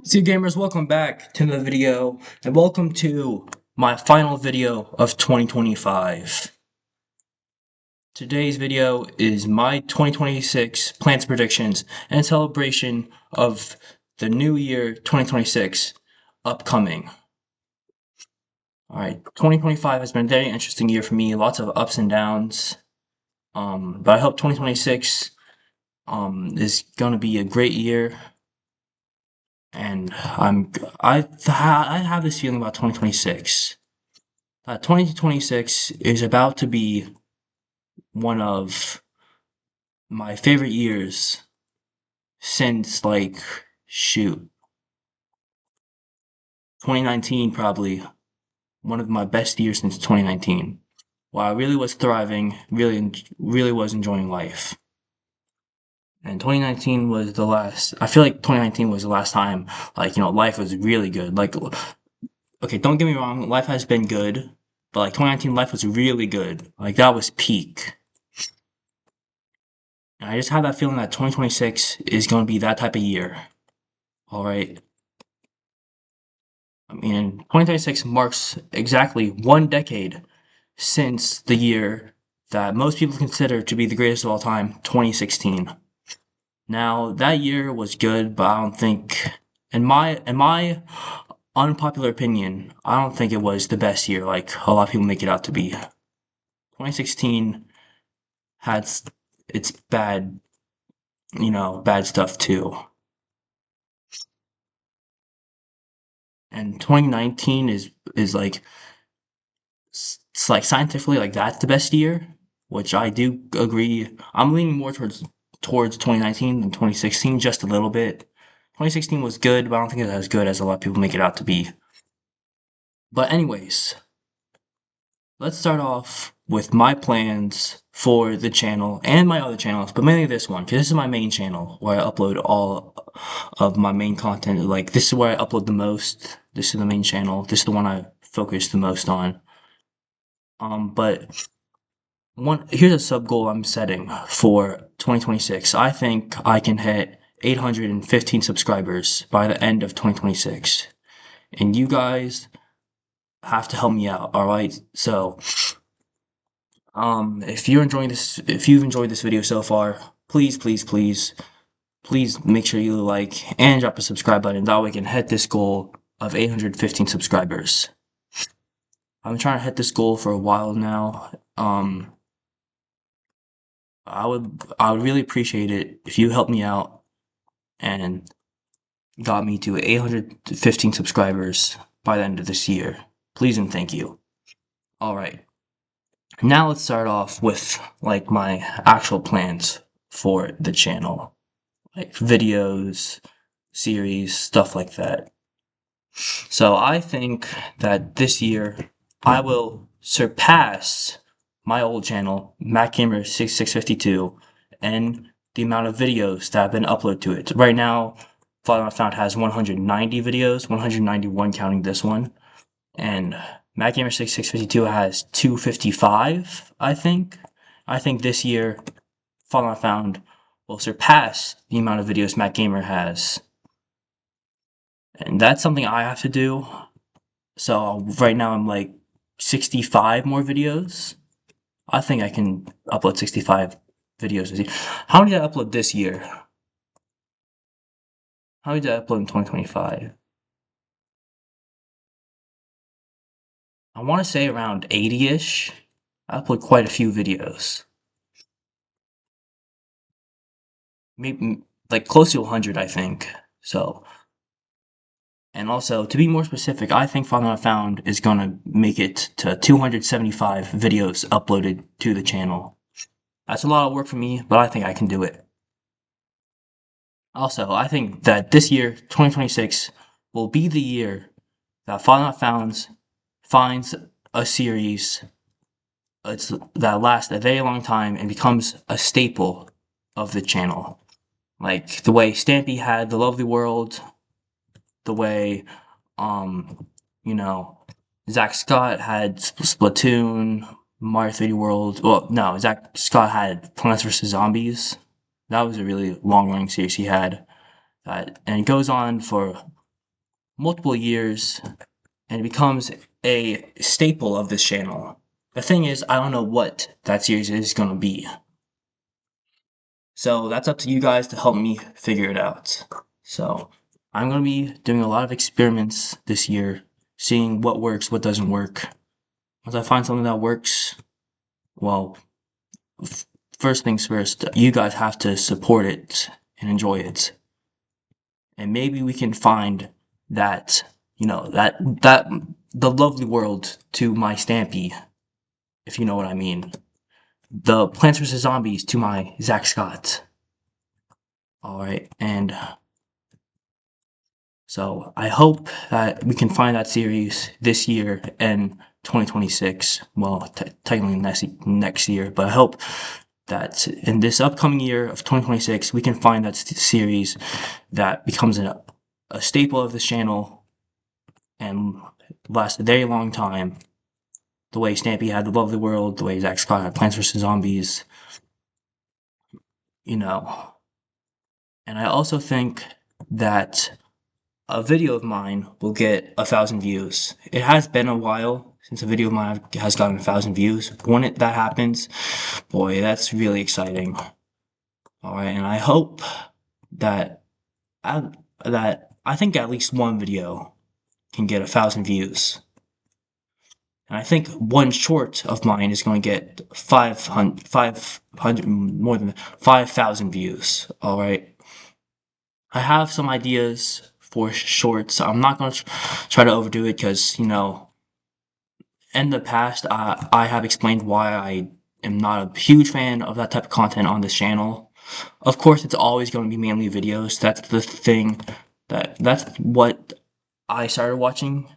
See gamers, welcome back to the video and welcome to my final video of 2025. Today's video is my 2026 plans, predictions, and celebration of the new year 2026 upcoming. Alright, 2025 has been a very interesting year for me, lots of ups and downs. But I hope 2026 is gonna be a great year. And I have this feeling about 2026. 2026 is about to be one of my favorite years since, shoot, 2019 probably. One of my best years since 2019. While I really was thriving, really was enjoying life. And 2019 was the last, I feel like 2019 was the last time, life was really good. Okay, don't get me wrong, life has been good, but 2019 life was really good. That was peak. And I just have that feeling that 2026 is going to be that type of year. Alright? I mean, 2026 marks exactly 1 decade since the year that most people consider to be the greatest of all time, 2016. Now, that year was good, but I don't think, in my unpopular opinion, I don't think it was the best year like a lot of people make it out to be. 2016 had its bad stuff too. And 2019 is it's like scientifically that's the best year, which I do agree. I'm leaning more towards 2019 than 2016 just a little bit. 2016 was good, but I don't think it's as good as a lot of people make it out to be. But anyways, let's start off with my plans for the channel and my other channels, but mainly this one, because this is my main channel where I upload all of my main content. This is where I upload the most. This is the main channel. This is the one I focus the most on. But here's a sub goal I'm setting for 2026. I think I can hit 815 subscribers by the end of 2026. And you guys have to help me out, alright? So, if you've enjoyed this video so far, please make sure you like and drop a subscribe button. That way we can hit this goal of 815 subscribers. I've been trying to hit this goal for a while now. I would really appreciate it if you helped me out and got me to 815 subscribers by the end of this year. Please and thank you. Alright. Now let's start off with my actual plans for the channel. Videos, series, stuff like that. So I think that this year I will surpass my old channel, MacGamer6652, and the amount of videos that have been uploaded to it. Right now, Father I Found has 190 videos, 191 counting this one, and MacGamer6652 has 255, I think. I think this year, Father I Found will surpass the amount of videos MacGamer has. And that's something I have to do. So right now I'm 65 more videos. I think I can upload 65 videos this year. How many did I upload this year? How many did I upload in 2025? I want to say around 80-ish. I upload quite a few videos. Maybe close to 100, I think. So, and also, to be more specific, I think Father I Found is gonna make it to 275 videos uploaded to the channel. That's a lot of work for me, but I think I can do it. Also, I think that this year, 2026, will be the year that Father I Found finds a series that lasts a very long time and becomes a staple of the channel. Like the way Stampy had The Lovely World, the way, Zach Scott had Splatoon, Mario 3D World. Well, no, Zach Scott had Plants vs. Zombies. That was a really long-running series he had. and it goes on for multiple years and it becomes a staple of this channel. The thing is, I don't know what that series is going to be. So that's up to you guys to help me figure it out. So I'm going to be doing a lot of experiments this year, seeing what works, what doesn't work. Once I find something that works, well, first things first, you guys have to support it and enjoy it. And maybe we can find that, that the lovely world to my Stampy, if you know what I mean. The Plants vs. Zombies to my Zach Scott. Alright, and so I hope that we can find that series this year in 2026. Well, technically next year, but I hope that in this upcoming year of 2026, we can find that series that becomes a staple of this channel and lasts a very long time. The way Stampy had The Lovely World, the way Zach Scott had Plants vs. Zombies, And I also think that a video of mine will get 1,000 views. It has been a while since a video of mine has gotten 1,000 views. When that happens, boy, that's really exciting. Alright, and I hope that I think at least one video can get 1,000 views. And I think one short of mine is going to get 500 more than 5,000 views. Alright. I have some ideas for shorts. I'm not going to try to overdo it because, in the past, I have explained why I am not a huge fan of that type of content on this channel. Of course, it's always going to be mainly videos. That's the thing. That's what I started watching.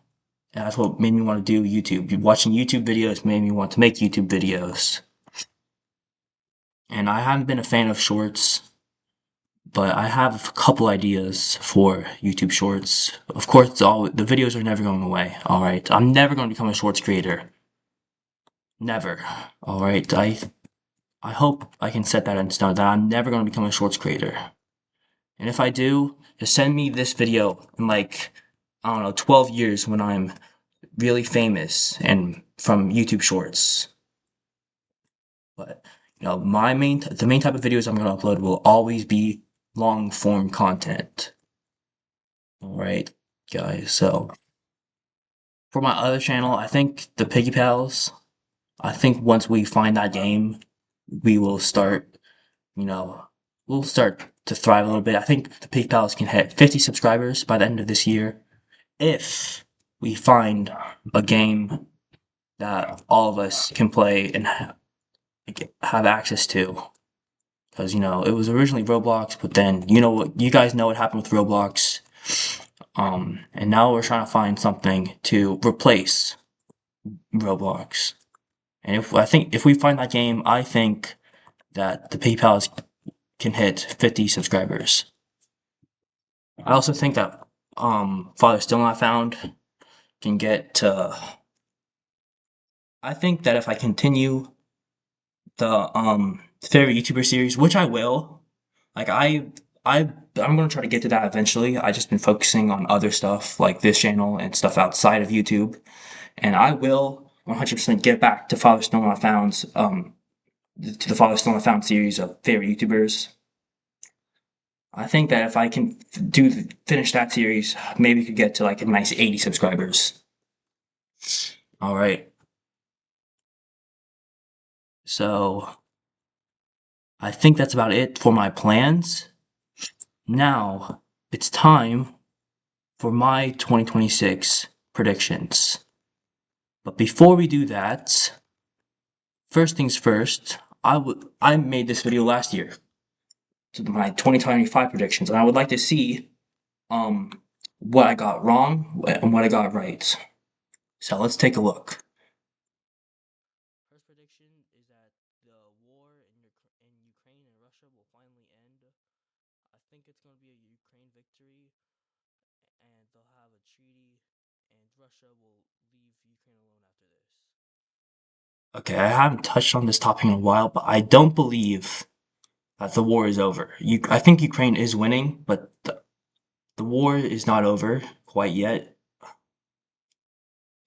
And that's what made me want to do YouTube. Watching YouTube videos made me want to make YouTube videos. And I haven't been a fan of shorts, but I have a couple ideas for YouTube shorts. Of course, the videos are never going away, alright? I'm never going to become a shorts creator. Never. Alright, I hope I can set that in stone, that I'm never going to become a shorts creator. And if I do, just send me this video in 12 years when I'm really famous and from YouTube shorts. But, the main type of videos I'm going to upload will always be long form content. Alright, guys, so for my other channel, I think the Piggy Pals, I think once we find that game, we will start, we'll start to thrive a little bit. I think the Piggy Pals can hit 50 subscribers by the end of this year if we find a game that all of us can play and have access to. Because, it was originally Roblox, but then, you guys know what happened with Roblox. And now we're trying to find something to replace Roblox. And if we find that game, I think that the PayPal's can hit 50 subscribers. I also think that Father Still Not Found can get to. I think that if I continue the favorite YouTuber series, which I will, I'm gonna try to get to that eventually. I just been focusing on other stuff like this channel and stuff outside of YouTube, and I will 100% get back to Father Still Not Found's to the Father Still Not Found series of favorite YouTubers. I think that if I can finish that series, maybe we could get to a nice 80 subscribers. All right. So I think that's about it for my plans. Now it's time for my 2026 predictions. But before we do that, first things first, I made this video last year to my 2025 predictions, and I would like to see what I got wrong and what I got right. So let's take a look. First prediction is that the war in Ukraine and Russia will finally end. I think it's going to be a Ukraine victory, and they'll have a treaty, and Russia will leave Ukraine alone after this. Okay, I haven't touched on this topic in a while, but I don't believe that the war is over. I think Ukraine is winning, but The war is not over quite yet,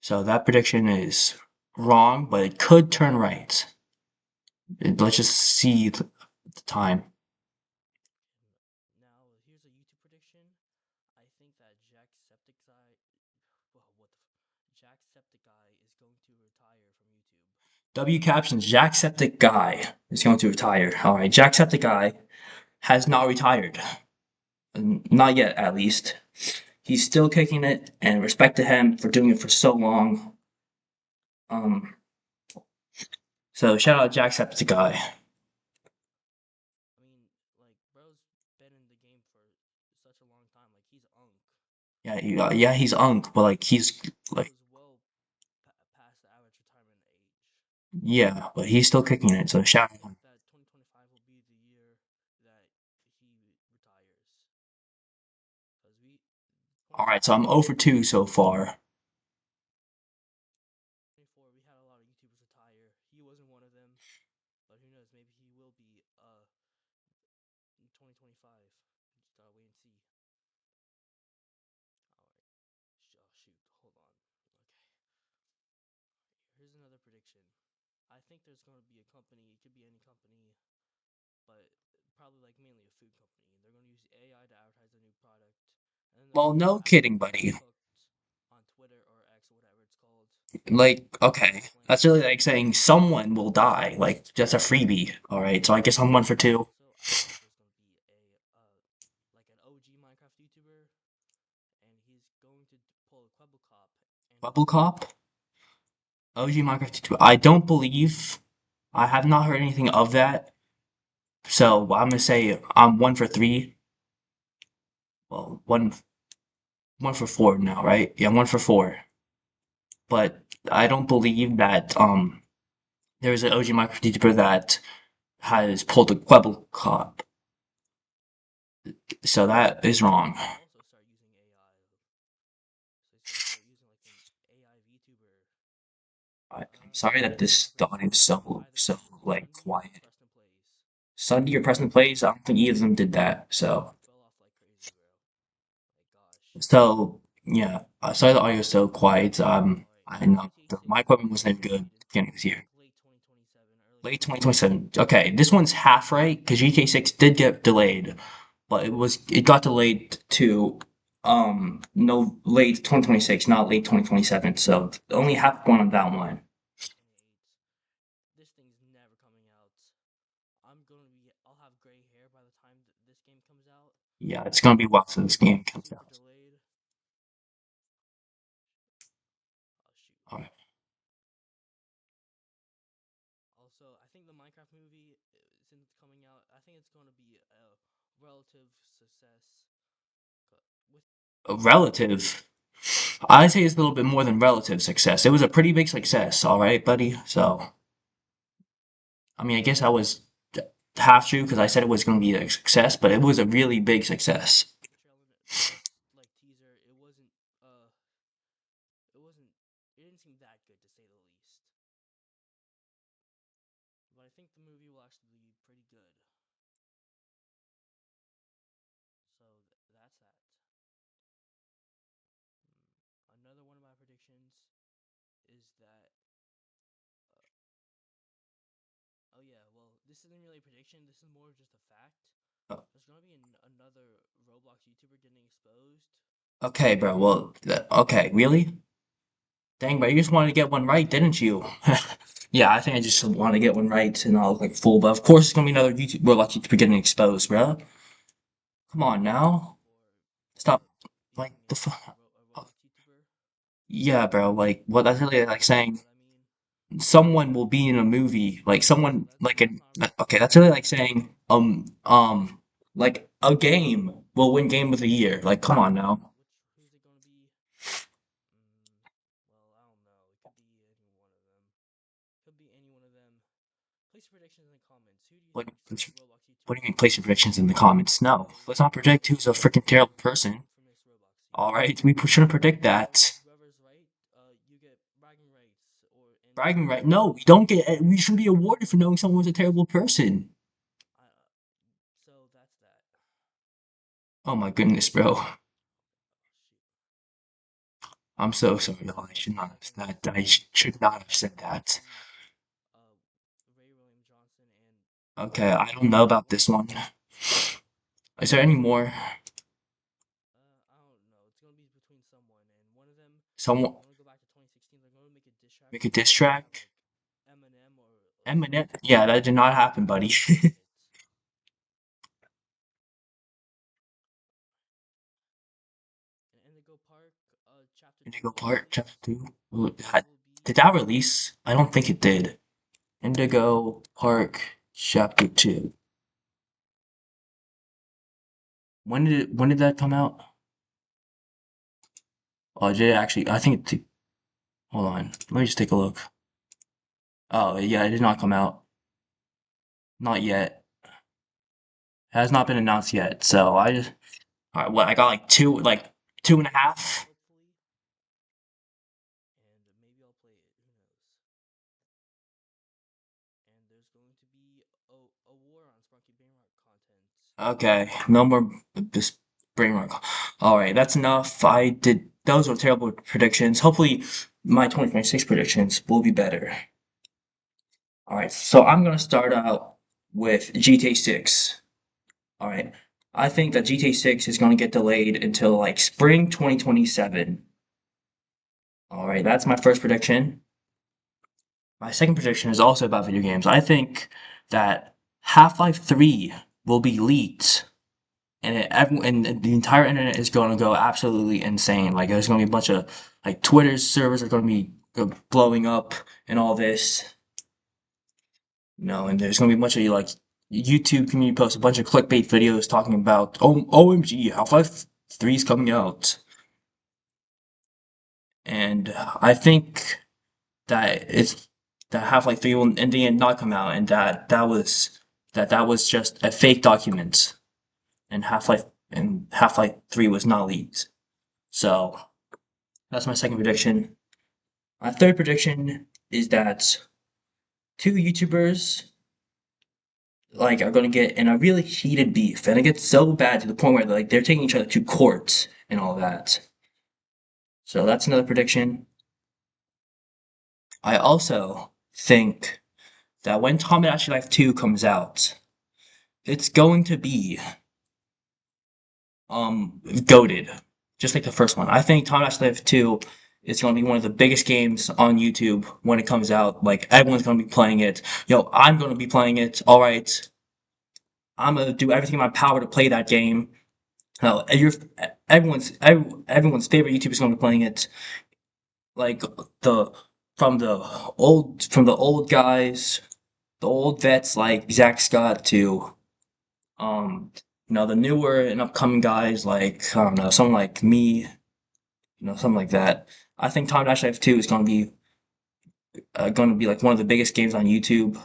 so that prediction is wrong, but it could turn right. Let's just see the time. Now, here's a YouTube prediction. I think that Jacksepticeye is going to retire from YouTube. W captions Jacksepticeye is going to retire. Alright, Jacksepticeye has not retired. Not yet, at least. He's still kicking it, and respect to him for doing it for so long. Um, so shout out Jacksepticeye. I mean, like, bro's been in the game for such a long time. Like, he's unk. Yeah, he's unk, but like he's like Bro's well past the average retirement age. yeah, but he's still kicking it. So I shout out think him. that 2025 will be the year that he retires. Because we, All right, so I'm 0 for 2 so far. 2024, we had a lot of YouTubers retire. He wasn't one of them. But who knows? Maybe he will be in 2025. Just wait and see. All right. Oh, shoot. Hold on. Okay. Here's another prediction. I think there's going to be a company. It could be any company, but probably like mainly a food company. They're going to use AI to advertise a new product, and then they're Well, going to no kidding, advertise it buddy. cooked on Twitter or X or whatever it's called. Like, They're okay, going to claim that's really like saying someone will die. Like, that's a freebie. All right, so I guess I'm 1 for 2. also, I think there's going to be like an OG Minecraft YouTuber, and he's going to pull a Quibble Cop and Bubble Cop, OG Minecraft 2. I don't believe I have not heard anything of that. So I'm gonna say I'm 1 for 3. Well, one for 4 now, right? Yeah, 1 for 4. But I don't believe that there is an OG Minecraft YouTuber that has pulled a Quibble Cop. So that is wrong. he's gonna also start using AI. So he's gonna start using like an AI VTuber. I'm sorry that this Probably the audio is so like Sunday or quiet. Preston Plays. Sunday or Preston Plays, I don't think either of them did that. So He fell off like crazy, bro. Like gosh. so yeah, sorry the audio is so quiet. All right, I know GTA 6 my is equipment getting wasn't even good at delayed. the beginning of this I year. think late 2027, early Late 2028. 2027. Okay, this one's half right because GTA 6 did get delayed, but it got delayed to no late 2026, not late 2027. So only half one on that one. 2028. This thing's never coming out. I'll have gray hair by the time this game comes out. Yeah, it's gonna be a while since this game comes Super out. delayed. Oh shoot. All right. Also, I think the Minecraft movie, since it's coming out, I think it's going to be a relative success. With A relative. I'd say it's a little bit more than relative success. It was a pretty big success, all right, buddy. So, I mean, I guess I was half true because I said it was going to be a success, but it was a really big success. the trailer, like teaser, it wasn't, it didn't seem that good to say the least. But I think the movie will actually be pretty good. So that's that. Another one of my predictions is that oh yeah, well, this isn't really a prediction. This is more just a fact. There's gonna be another Roblox YouTuber getting exposed. Okay, bro. Well, okay, really? Dang, but you just wanted to get one right, didn't you? Yeah, I think I just want to get one right and I'll look like a fool. But of course, it's gonna be another YouTube Roblox YouTuber getting exposed, bro. Come on now, For stop. Like being the fuck. a Roblox YouTuber. Yeah, bro. Like, what? That's really like You know saying what I mean? someone will be in a movie, like Well, someone that's like that's an not really okay, true. that's really like saying like a game will win game of the year. Like, come on now. Who's it gonna be? Well, I don't know. It could be any one of them. Could be any one of them. Place predictions in the comments. Who do you What, think Roblox what do YouTuber you mean? is Place your gonna be? predictions in the comments. No, let's not predict who's a freaking terrible person. Infamous Roblox All YouTuber. right, we shouldn't predict that. Whoever's right, you get bragging rights, or and Bragging right? you No, get we don't get. We should be awarded for knowing someone was a terrible person. so that's that. Oh my goodness, bro. I'm so sorry, y'all. I should not have And said that. Should not have said it's going to that. be uh, Ray William Johnson and Okay, I don't know Jokic. about this one. Is there any more? I don't know. It's going to be between someone, and one of them, Someone I'm going to go back to 2016. They're going to make a diss track make a diss and they're going to have track? like Eminem or Eminem? someone Yeah, that did not happen, buddy. rapping on it. And Indigo Park, Chapter 2 Indigo will be Park, Chapter released. 2. It will Did be that release? I don't think it did. Indigo Park, Chapter 2. When did that come out? Oh, did it actually? I think it. Hold on. Let me just take a look. Oh, yeah, it did not come out. Not yet. Has not been announced yet. So I just. Alright, what? I got like two and a half. hopefully, and maybe I'll play it. Who knows? And there's going to be a war on Spunky Brainrock content. Okay, no more this brain rock. All right, that's enough. I did those were terrible predictions. Hopefully, my 2026 predictions will be better. All right, so I'm gonna start out with GTA 6. All right, I think that GTA 6 is gonna get delayed until like spring 2027. All right, that's my first prediction. My second prediction is also about video games. I think that Half-Life 3 will be leaked and the entire internet is going to go absolutely insane. Like there's going to be a bunch of like Twitter's servers are going to be blowing up and all this, and there's going to be a bunch of like YouTube community posts, a bunch of clickbait videos talking about OMG, Half-Life 3 is coming out, and I think that Half-Life 3 will in the end not come out, and that was just a fake document, and Half-Life 3 was not leaked. So that's my second prediction. My third prediction is that two YouTubers like are gonna get in a really heated beef, and it gets so bad to the point where like they're taking each other to court and all that. So that's another prediction. I also think that when Tom and Ashley Life 2 comes out, it's going to be goaded, just like the first one. I think Tom Ashley Life 2 is going to be one of the biggest games on YouTube when it comes out. Like everyone's going to be playing it. Yo, I'm going to be playing it. All right, I'm gonna do everything in my power to play that game. Hell, everyone's favorite YouTuber is gonna be playing it. Like the from the old guys, the old vets like Zach Scott to um the newer and upcoming guys like I don't know, someone like me, something like that. I think Tom Dash Life 2 is gonna be like one of the biggest games on YouTube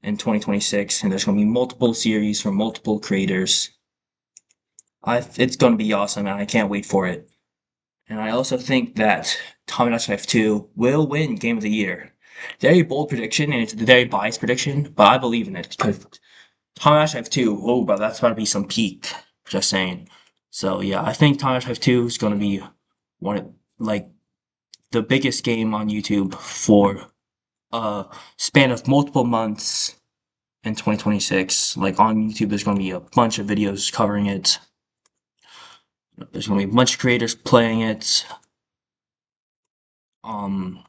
in 2026, and there's gonna be multiple series from multiple creators. It's going to be awesome, and I can't wait for it. And I also think that Tommy Knife 2 will win Game of the Year. Very bold prediction, and it's a very biased prediction, but I believe in it because Tommy Knife 2, oh, but that's about to be some peak. Just saying. So yeah, I think Tommy Knife 2 is going to be one of like the biggest game on YouTube for a span of multiple months in 2026. Like on YouTube, there's going to be a bunch of videos covering it. There's gonna be a bunch of creators playing it, um,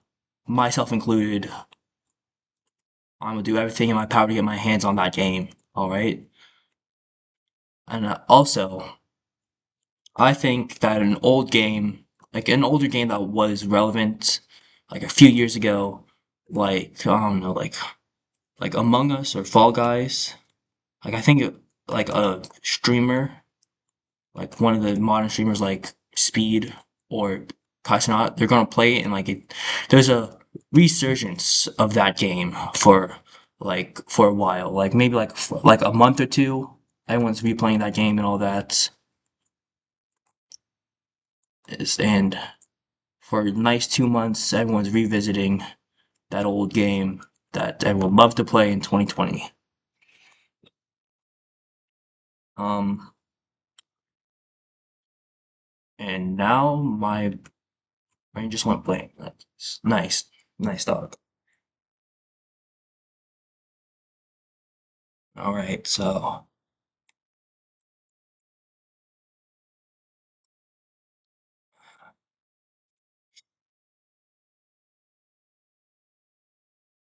myself included. I'm gonna do everything in my power to get my hands on that game. All right, and also, I think that an older game that was relevant, like a few years ago, like I don't know, like Among Us or Fall Guys. Like I think like a streamer like one of the modern streamers like Speed or Kaisanat, they're gonna play it and there's a resurgence of that game for a while, like maybe like a month or two. Everyone's replaying that game and all that. And for a nice 2 months, everyone's revisiting that old game that everyone loved to play in 2020. Um, and now I just went blank. Nice, nice dog. All right, so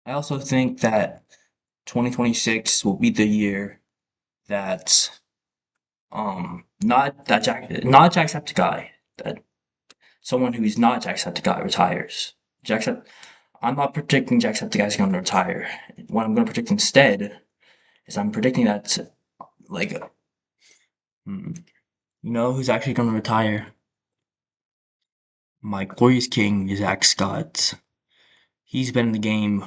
I also think that 2026 will be the year that not Jacksepticeye, that someone who's not Jacksepticeye retires. Jacksep I'm not predicting Jacksepticeye is going to retire. What I'm going to predict instead is I'm predicting that like hmm, you know who's actually going to retire? My glorious king is Zach Scott. He's been in the game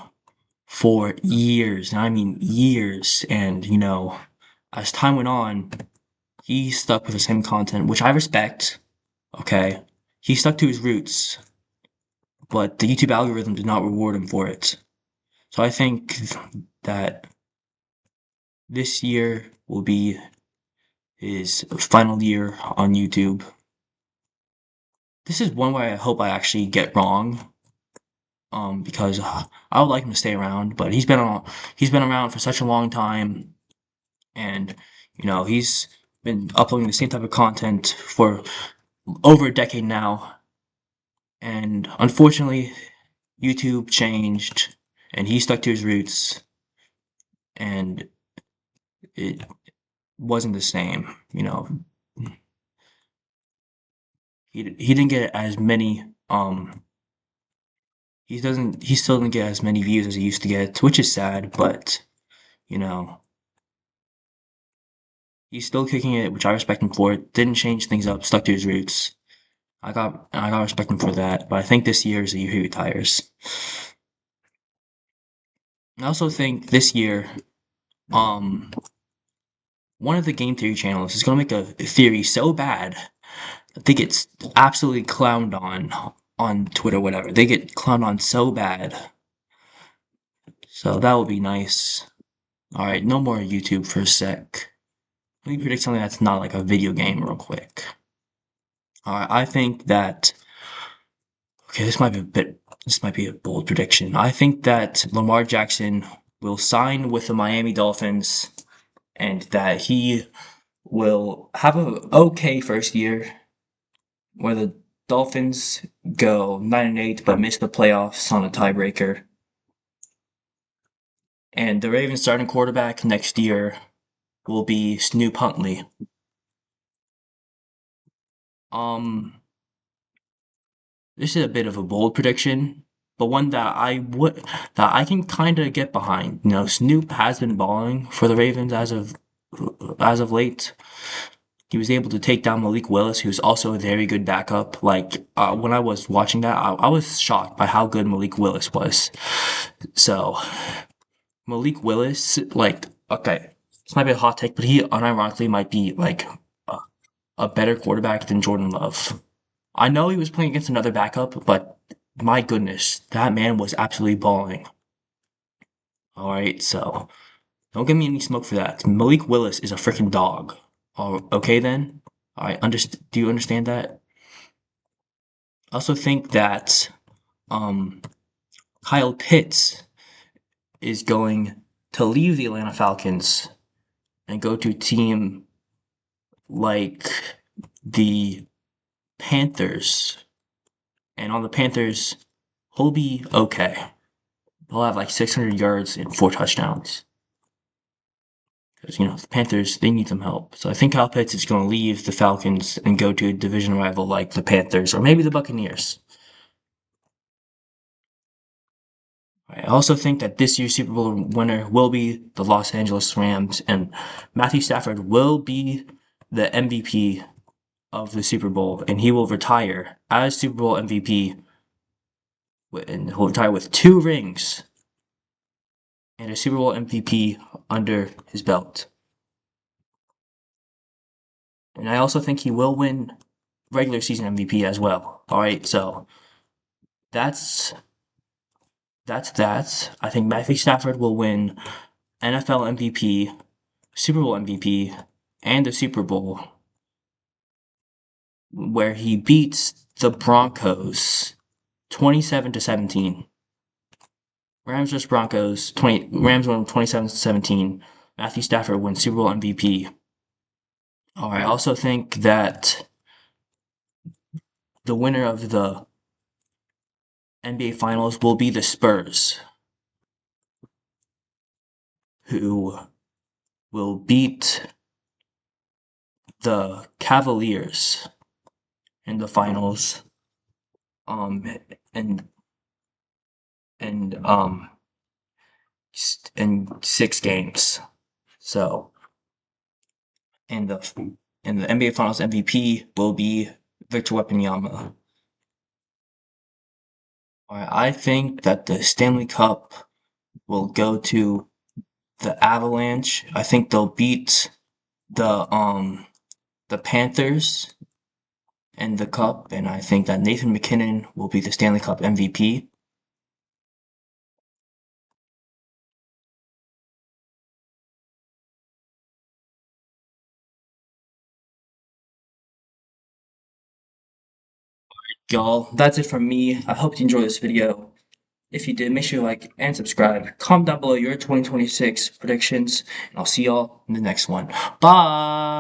for years, and I mean years, and as time went on, he stuck with the same content, which I respect. Okay, he stuck to his roots, but the YouTube algorithm did not reward him for it. So I think that this year will be his final year on YouTube. This is one way I hope I actually get wrong, because I would like him to stay around, but he's been around for such a long time, and he's been uploading the same type of content for over a decade now, and unfortunately, YouTube changed, and he stuck to his roots, and it wasn't the same. He didn't get as many he still didn't get as many views as he used to get, which is sad, but you know he's still kicking it, which I respect him for. It didn't change things up, stuck to his roots. I got respect him for that, but I think this year is the year he retires. I also think this year, um, one of the game theory channels is gonna make a theory so bad that they get absolutely clowned on Twitter, whatever. They get clowned on so bad. So that would be nice. Alright, no more YouTube for a sec. Let me predict something that's not like a video game real quick. Alright, I think that okay, this might be a bold prediction. I think that Lamar Jackson will sign with the Miami Dolphins and that he will have a okay first year where the Dolphins go 9-8 but miss the playoffs on a tiebreaker. And the Ravens starting quarterback next year will be Snoop Huntley. Um, this is a bit of a bold prediction, but one that I can kind of get behind. Snoop has been balling for the Ravens as of late. He was able to take down Malik Willis, who's also a very good backup. Like when I was watching that, I was shocked by how good Malik Willis was. So Malik Willis, like, okay, this might be a hot take, but he unironically might be like a better quarterback than Jordan Love. I know he was playing against another backup, but my goodness, that man was absolutely balling. All right, so don't give me any smoke for that. Malik Willis is a freaking dog. Okay then. All right, do you understand that? I also think that um, Kyle Pitts is going to leave the Atlanta Falcons and go to a team like the Panthers. And on the Panthers, he'll be okay. He'll have like 600 yards and 4 touchdowns. Because, the Panthers, they need some help. So I think Kyle Pitts is going to leave the Falcons and go to a division rival like the Panthers or maybe the Buccaneers. I also think that this year's Super Bowl winner will be the Los Angeles Rams, and Matthew Stafford will be the MVP of the Super Bowl, and he will retire as Super Bowl MVP, and he'll retire with 2 rings and a Super Bowl MVP under his belt. And I also think he will win regular season MVP as well. All right, so that's that. I think Matthew Stafford will win NFL MVP, Super Bowl MVP, and the Super Bowl where he beats the Broncos 27-17. Rams vs. Broncos. Rams win 27-17. Matthew Stafford wins Super Bowl MVP. I also think that the winner of the NBA Finals will be the Spurs, who will beat the Cavaliers in the finals. And and in 6 games. So, and the NBA Finals MVP will be Victor Wembanyama. I think that the Stanley Cup will go to the Avalanche. I think they'll beat the Panthers in the cup, and I think that Nathan MacKinnon will be the Stanley Cup MVP. Y'all, that's it from me. I hope you enjoyed this video. If you did, make sure you like and subscribe. Comment down below your 2026 predictions, and I'll see y'all in the next one. Bye!